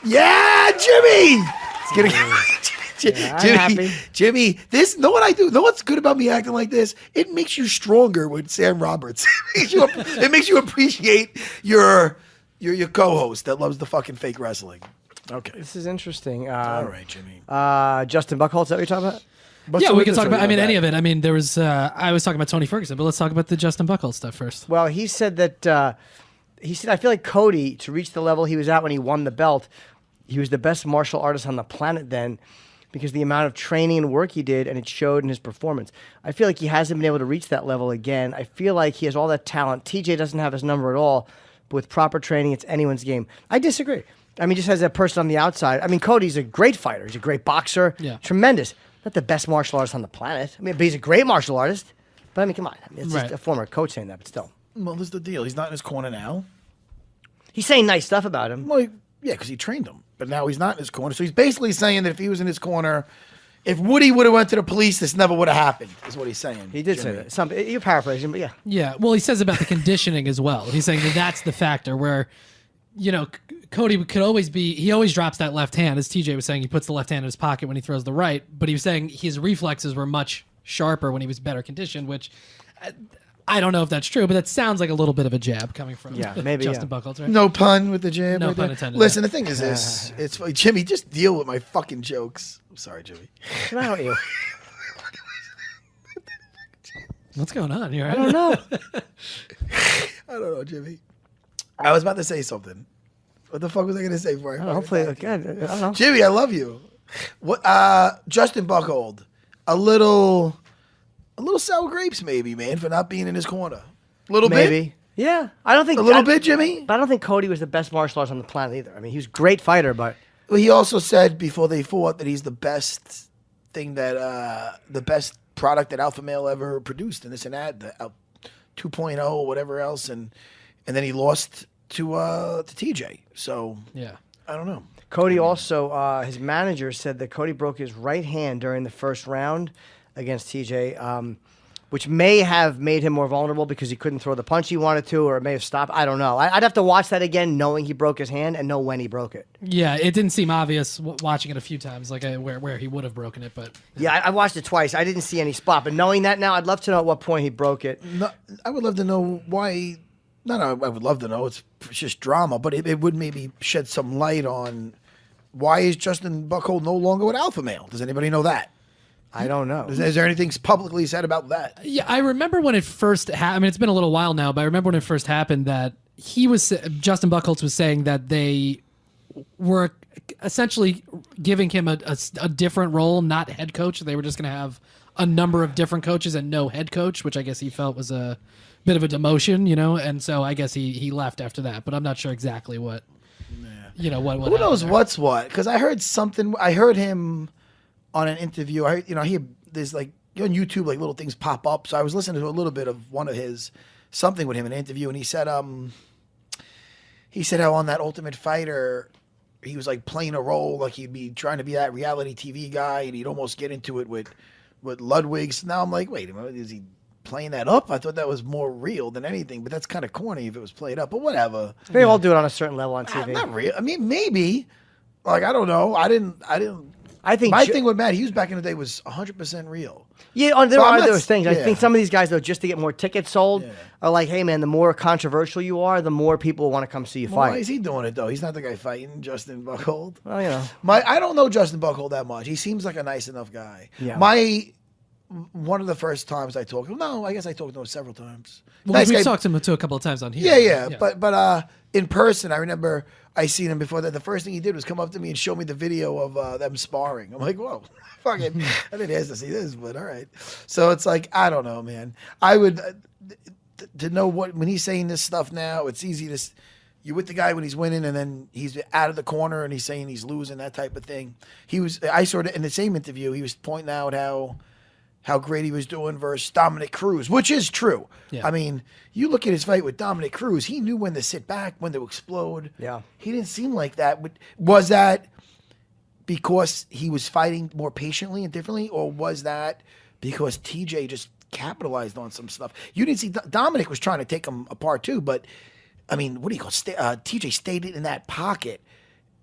Yeah, Jimmy. Jimmy, know what I do? Know what's good about me acting like this? It makes you stronger with Sam Roberts. It makes you appreciate your co-host that loves the fucking fake wrestling. Okay. This is interesting. All right, Jimmy. Justin Buchholz, is that what you're talking about? Yeah, we can talk about, any of it. I mean, there was, I was talking about Tony Ferguson, but let's talk about the Justin Buchholz stuff first. Well, he said that, I feel like Cody, to reach the level he was at when he won the belt, he was the best martial artist on the planet then, because the amount of training and work he did, and it showed in his performance. I feel like he hasn't been able to reach that level again. I feel like he has all that talent. TJ doesn't have his number at all, but with proper training, it's anyone's game. I disagree. I mean, just as a person on the outside, I mean, Cody's a great fighter. He's a great boxer. Yeah. Tremendous. Not the best martial artist on the planet. I mean, but he's a great martial artist. But I mean, come on. It's just a former coach saying that, but still. Well, this is the deal. He's not in his corner now. He's saying nice stuff about him. Well, yeah, because he trained him. But now he's not in his corner. So he's basically saying that if he was in his corner, if Woody would have went to the police, this never would have happened, is what he's saying. He did say that. You're paraphrasing, but yeah. Yeah, well, he says about the conditioning as well. He's saying that that's the factor where, Cody could always be, he always drops that left hand. As TJ was saying, he puts the left hand in his pocket when he throws the right. But he was saying his reflexes were much sharper when he was better conditioned, which I don't know if that's true, but that sounds like a little bit of a jab coming from Justin Buchholz, right? No pun with the jab. No pun intended. Listen, the thing is this. It's Jimmy, just deal with my fucking jokes. I'm sorry, Jimmy. What's wrong with you? What's going on here? I don't know. I don't know, Jimmy. I was about to say something. What the fuck was I going to say before? Hopefully, good. I don't know. Jimmy, I love you. What? Justin Buchholz, a little sour grapes, maybe, man, for not being in his corner. A little bit. Yeah, I don't think a little bit, Jimmy. But I don't think Cody was the best martial artist on the planet either. I mean, he was a great fighter, but he also said before they fought that he's the best thing that the best product that Alpha Male ever produced, and this and that, the 2.0 or whatever else, and then he lost to TJ. So yeah, I don't know. Cody also, his manager said that Cody broke his right hand during the first round against TJ, which may have made him more vulnerable because he couldn't throw the punch he wanted to, or it may have stopped. I don't know. I'd have to watch that again, knowing he broke his hand and know when he broke it. Yeah, it didn't seem obvious watching it a few times, like where he would have broken it. But yeah, I watched it twice. I didn't see any spot, but knowing that now, I'd love to know at what point he broke it. No, I would love to know why. No, I would love to know. It's just drama, but it would maybe shed some light on why is Justin Buchholz no longer with Alpha Male? Does anybody know that? I don't know. Is there anything publicly said about that? Yeah, I remember when it first happened. I mean, it's been a little while now, but I remember when it first happened that Justin Buchholz was saying that they were essentially giving him a different role, not head coach. They were just going to have a number of different coaches and no head coach, which I guess he felt was a bit of a demotion, and so I guess he left after that. But I'm not sure exactly what, what who knows there. What's what? Because I heard something. I heard him on an interview. There's like on YouTube, like little things pop up. So I was listening to a little bit of one of his something with him in an interview, and he said how on that Ultimate Fighter, he was like playing a role, like he'd be trying to be that reality TV guy, and he'd almost get into it with Ludwig. So now I'm like, wait a minute, is he playing that up? I thought that was more real than anything, but that's kind of corny if it was played up. But whatever. They all do it on a certain level on TV. Not real. I mean, maybe. Like, I don't know. I think my thing with Matt Hughes back in the day was 100% real. Yeah, there are those things. I think some of these guys, though, just to get more tickets sold, are like, hey, man, the more controversial you are, the more people want to come see you fight. Why is he doing it, though? He's not the guy fighting Justin Buchholz. Well, I don't know Justin Buchholz that much. He seems like a nice enough guy. Yeah. One of the first times I talked to him, no, I guess I talked to him several times. Well, we've talked to him a couple of times on here. Yeah. But in person, I remember I seen him before that. The first thing he did was come up to me and show me the video of them sparring. I'm like, whoa, fucking, I didn't ask to see this, but all right. So it's like, I don't know, man. I would, to know when he's saying this stuff now, it's easy to, you're with the guy when he's winning and then he's out of the corner and he's saying he's losing, that type of thing. I sort of, in the same interview, he was pointing out how great he was doing versus Dominic Cruz, which is true. Yeah. I mean, you look at his fight with Dominic Cruz, he knew when to sit back, when to explode. Yeah. He didn't seem like that. Was that because he was fighting more patiently and differently, or was that because TJ just capitalized on some stuff? You didn't see Dominic was trying to take him apart too, but I mean, what do you call TJ stayed in that pocket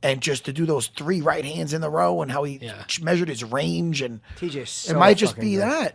and just to do those 3 right hands in a row and how he measured his range and TJ, so it might just fucking be good.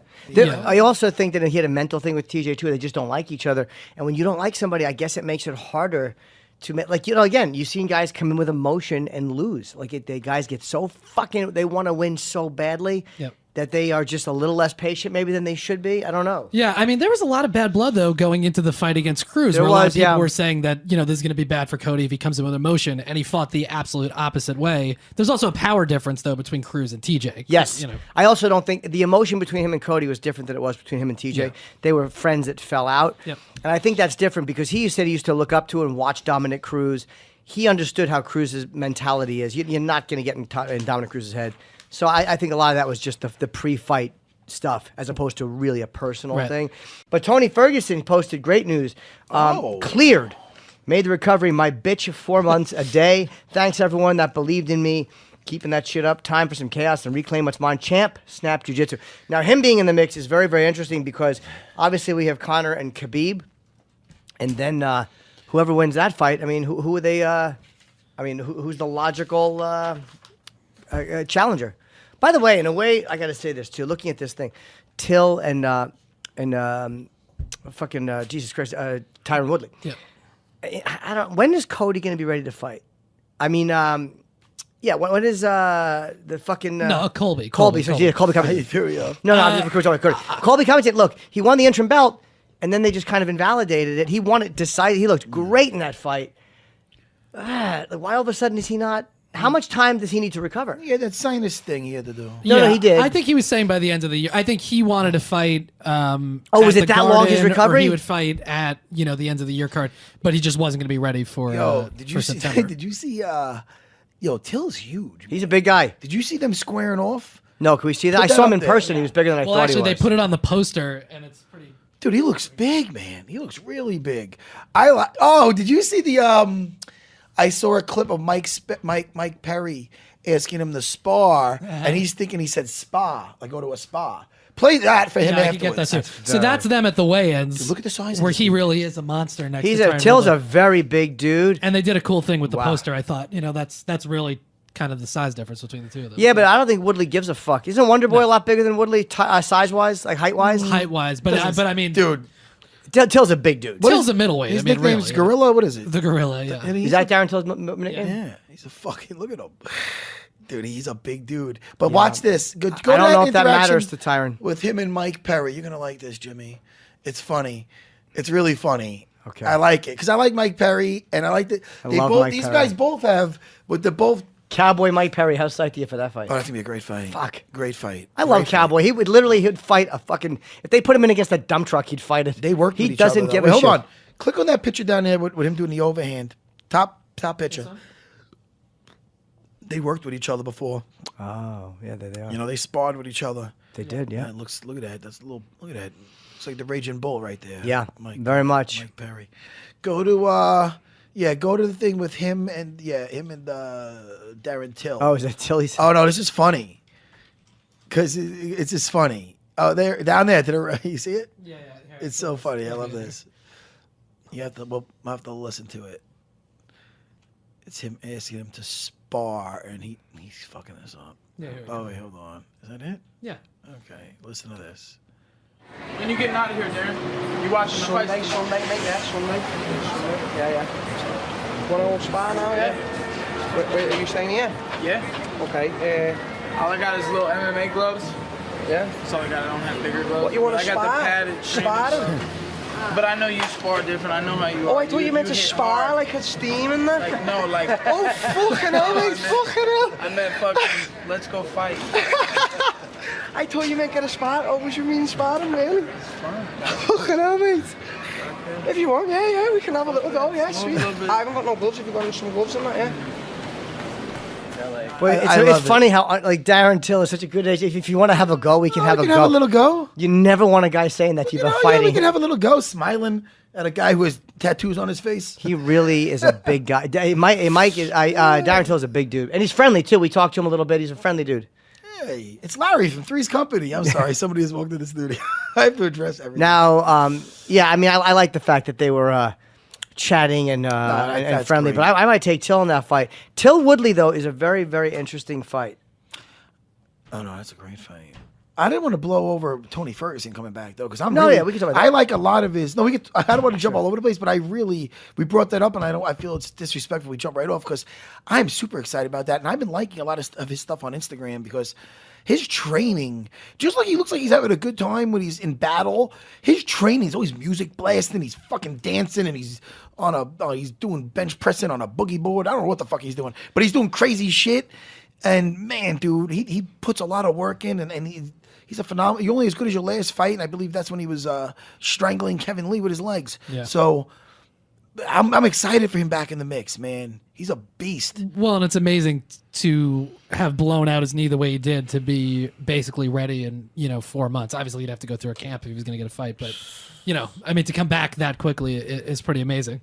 that. I also think that he had a mental thing with TJ too. They just don't like each other, and when you don't like somebody, I guess it makes it harder to like, you know, again, you've seen guys come in with emotion and lose. Like the guys get so fucking, they want to win so badly. Yep. That they are just a little less patient maybe than they should be. I don't know. Yeah, I mean, there was a lot of bad blood, though, going into the fight against Cruz. There Where a lot of was, people yeah. were saying that, you know, this is going to be bad for Cody if he comes in with emotion, and he fought the absolute opposite way. There's also a power difference, though, between Cruz and TJ. Yes. You know. I also don't think the emotion between him and Cody was different than it was between him and TJ. Yeah. They were friends that fell out. Yep. And I think that's different because he said he used to look up to and watch Dominic Cruz. He understood how Cruz's mentality is. You're not going to get in Dominic Cruz's head. So I think a lot of that was just the pre-fight stuff as opposed to really a personal thing. But Tony Ferguson posted great news. Cleared. Made the recovery. My bitch 4 months a day. Thanks everyone that believed in me. Keeping that shit up. Time for some chaos and reclaim what's mine. Champ, Snap Jiu-Jitsu. Now him being in the mix is very, very interesting because obviously we have Conor and Khabib. And then whoever wins that fight, I mean, who are they? Who's the logical challenger? By the way, in a way, I got to say this too. Looking at this thing, Till and Jesus Christ, Tyron Woodley. Yeah. I don't. When is Cody going to be ready to fight? I mean, yeah. When is the fucking No, Colby. Colby. So yeah, Colby coming. Here we go. No, I'm just Cody. Colby coming. Look, he won the interim belt, and then they just kind of invalidated it. He won it. Decided he looked great in that fight. Why all of a sudden is he not? How much time does he need to recover? Yeah, that sinus thing he had to do. No, he did. I think he was saying by the end of the year. I think he wanted to fight. Was it that long, his recovery? Or he would fight at the end of the year card, but he just wasn't going to be ready for. Did you see? September. Did you see? Till's huge. He's a big guy. Did you see them squaring off? No, can we see that? Put I that saw him up in there. person. He was bigger than I Well, thought actually, he was. they put it on the poster, and it's pretty. Dude, he looks big, man. He looks really big. Did you see the? I saw a clip of Mike Perry asking him to spar, and he's thinking he said spa, like go to a spa. Play that for him Yeah, I can get afterwards. that too. So that's them at the weigh-ins. Dude, look at the size of where this he dude. really is a monster next to Tyron Till's a Woodley. very big dude. And they did a cool thing with the Wow. poster. I thought, that's really kind of the size difference between the two of them. Yeah, but I don't think Woodley gives a fuck. Isn't Wonder Boy a lot bigger than Woodley, size-wise, like height-wise? height-wise, but I mean, Dude, Till's a big dude. Till's a middleweight. his I mean, nickname's really, Gorilla. What is it? The gorilla. Yeah. And Is that Darren Till's nickname? Yeah, he's a fucking look at him, dude. He's a big dude. But watch this. Go I to don't know if that interaction matters to Tyron. with him and Mike Perry. You're gonna like this, Jimmy. It's funny. It's really funny. Okay. I like it because I like Mike Perry and I like that they love both. Mike These Perry. guys both have, but they're both. Cowboy Mike Perry, how psyched are you for that fight? Oh, that's gonna be a great fight. Fuck. Great fight. I love Great fight. Cowboy. He'd fight a fucking. If they put him in against a dump truck, he'd fight it. They worked He with each doesn't other. give Wait, a hold shit. on. Click on that picture down there with him doing the overhand. Top picture. They worked with each other before. Oh, yeah, they are. You know, they sparred with each other. They did, yeah. Man, look at that. That's a little. Look at that. It's like the Raging Bull right there. Yeah, very much. Mike Perry. Go to go to the thing with him and Darren Till. Oh, is that Tilly's? Oh no, this is funny. Cause it's just funny. Oh, there down there to the right. You see it? Yeah. It's so funny. I love this. You have to. We'll have to listen to it. It's him asking him to spar, and he's fucking us up. Yeah, here we Oh go. wait, hold on. Is that it? Yeah. Okay, listen to this. When you getting out of here, Darren? You watching the fight? Sunday, mate, yeah, Sunday. Yeah. Want to all spar now, yeah? Wait, are you staying here? Yeah. Okay, All I got is little MMA gloves. yeah. That's all I got. I don't have bigger gloves. What, you want But to I got spar? the padded Spar shingles. them? But I know you spar different. I know how you Oh, are. I thought you meant to hit spar, hard. like it's steam and that. Like, no, like... Oh, fucking hell, mate, fucking hell. I meant fucking, let's go fight. I thought you meant get a spar. Oh, was you mean sparring, really? Fucking hell, mate. If you want, yeah, we can have a little go, yeah, sweet. little bit. I haven't got no gloves, if you've got some gloves in that, yeah. But I it's love funny how like Darren Till is such a good age. If you want to have a go, we can have we a can go. have a little go. You never want a guy saying that to you about Yeah, fighting. we can have a little go, smiling at a guy who has tattoos on his face. He really is a big guy. Darren Till is a big dude, and he's friendly too. We talked to him a little bit. He's a friendly dude. Hey, it's Larry from Three's Company. I'm sorry, somebody has walked in the studio. I have to address everything. Now, yeah, I mean, I like the fact that they were chatting and that's friendly. great. But I might take Till in that fight. Till Woodley though is a very, very interesting fight. Oh no, that's a great fight. I didn't want to blow over Tony Ferguson coming back though, because we can talk about that. I like a lot of his. No, we could. I don't want to jump all over the place, but we brought that up, and I feel it's disrespectful. We jump right off because I'm super excited about that, and I've been liking a lot of his stuff on Instagram because his training, just like he looks like he's having a good time when he's in battle. His training is always music blasting. He's fucking dancing, and he's he's doing bench pressing on a boogie board. I don't know what the fuck he's doing, but he's doing crazy shit. And man, dude, he puts a lot of work in, and he's a phenomenal. You're only as good as your last fight, and I believe that's when he was strangling Kevin Lee with his legs. Yeah. So I'm excited for him back in the mix, man. He's a beast. Well, and it's amazing to have blown out his knee the way he did to be basically ready in 4 months. Obviously, he'd have to go through a camp if he was going to get a fight, but I mean, to come back that quickly is pretty amazing.